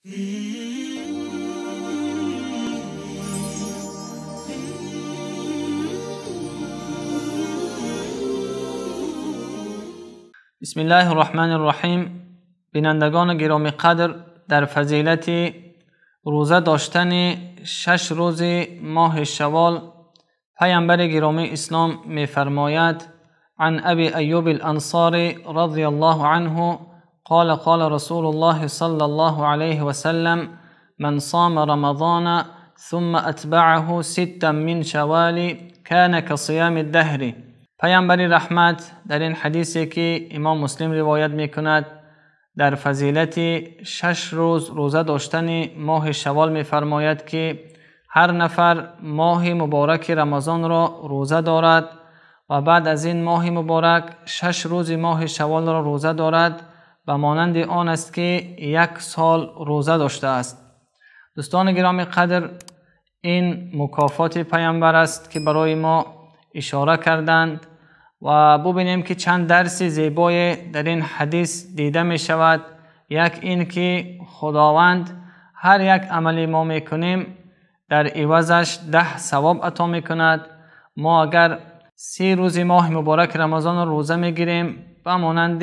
بسم الله الرحمن الرحیم. بینندگان گرامی قدر، در فضیلت روزه داشتن 6 روز ماه شوال پیامبر گرامی اسلام می‌فرماید: عن ابی ایوب الانصاری رضی الله عنه قال قال رسول الله صلی الله علیه و سلم: من صام رمضان ثم اتبعه 6 من شوال كان كصيام الدهر. پیامبر رحمت در این حدیثی که امام مسلم روایت میکند در فضیلت 6 روز روزه داشتن ماه شوال میفرماید که هر نفر ماه مبارک رمضان را روزه دارد و بعد از این ماه مبارک 6 روز ماه شوال را روزه دارد و مانند آن است که 1 سال روزه داشته است. دوستان گرامی قدر، این مکافات پیامبر است که برای ما اشاره کردند و ببینیم که چند درس زیبای در این حدیث دیده می شود. یک این که خداوند هر یک عملی ما میکنیم در عوضش 10 ثواب عطا میکند. ما اگر 30 روز ماه مبارک رمضان را روزه میگیریم و مانند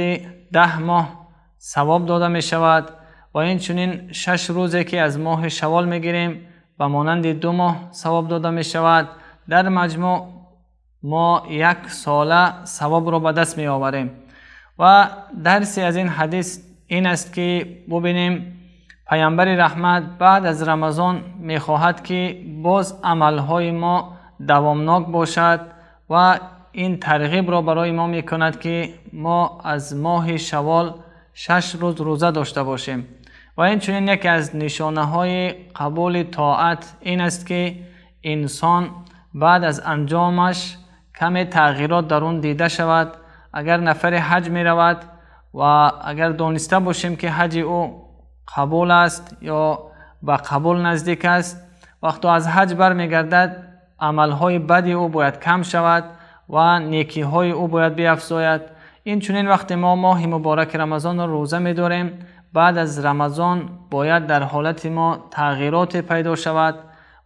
10 ماه ثواب داده می شود و این چنین 6 روزی که از ماه شوال میگیریم و مانند 2 ماه ثواب داده می شود. در مجموع ما 1 ساله ثواب را به دست می آوریم. و درسی از این حدیث این است که ببینیم پیامبر رحمت بعد از رمضان می خواهد که باز عملهای ما دوامناک باشد و این ترغیب را برای ما می کند که ما از ماه شوال 6 روز روزه داشته باشیم. و این چنین یکی از نشانه های قبول طاعت این است که انسان بعد از انجامش کمی تغییرات در اون دیده شود. اگر نفر حج می رود و اگر دانسته باشیم که حج او قبول است یا به قبول نزدیک است، وقتی از حج بر می گردد عملهای بدی او باید کم شود و نیکی های او باید بیفزاید. این چنین وقتی ما ماه مبارک رمضان را روزه می داریم، بعد از رمضان باید در حالت ما تغییرات پیدا شود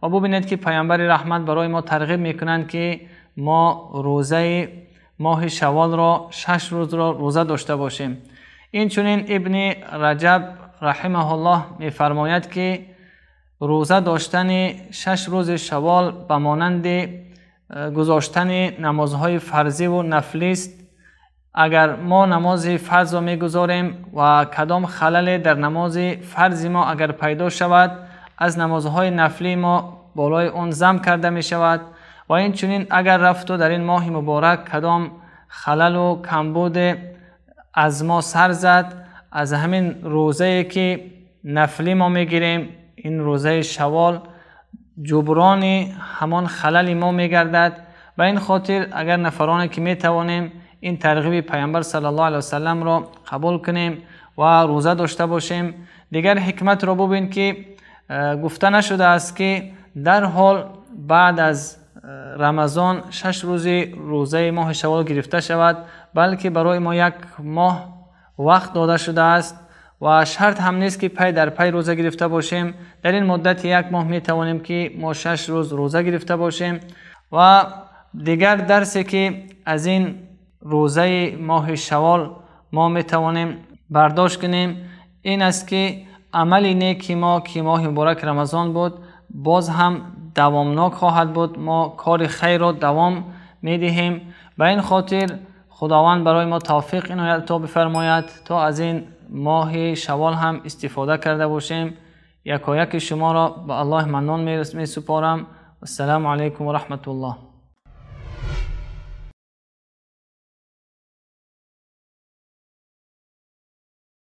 و ببینید که پیامبر رحمت برای ما ترغیب می کنند که ما روزه ماه شوال را 6 روز را روزه داشته باشیم. این چنین ابن رجب رحمه الله می فرماید که روزه داشتن 6 روز شوال به مانند گذاشتن نمازهای فرضی و نفلی است. اگر ما نماز فرض را می گذاریم و کدام خلل در نماز فرض ما اگر پیدا شود، از نمازهای نفلی ما بالای اون ضم کرده می شود. و این چنین اگر رفت و در این ماه مبارک کدام خلل و کمبود از ما سر زد، از همین روزه که نفلی ما میگیریم، این روزه شوال جبران همان خلل ما میگردد. و این خاطر اگر نفرانی که میتوانیم این ترغیب پیامبر صلی الله علیه و سلم را قبول کنیم و روزه داشته باشیم. دیگر حکمت را ببین که گفته نشده است که در حال بعد از رمضان 6 روز روزه ماه شوال گرفته شود، بلکه برای ما 1 ماه وقت داده شده است و شرط هم نیست که پی در پی روزه گرفته باشیم. در این مدت 1 ماه می توانیم که ما 6 روز روزه گرفته باشیم. و دیگر درسی که از این روزه ماه شوال ما می توانیم برداشت کنیم این است که عمل نیکی ما که ماه مبارک رمضان بود باز هم دوامناک خواهد بود. ما کار خیر را دوام می دهیم. به این خاطر خداوند برای ما توفیق عنایت عطا بفرماید تا از این ماه شوال هم استفاده کرده باشیم. یکایک شما را به الله منان می سپارم. السلام علیکم و رحمت الله.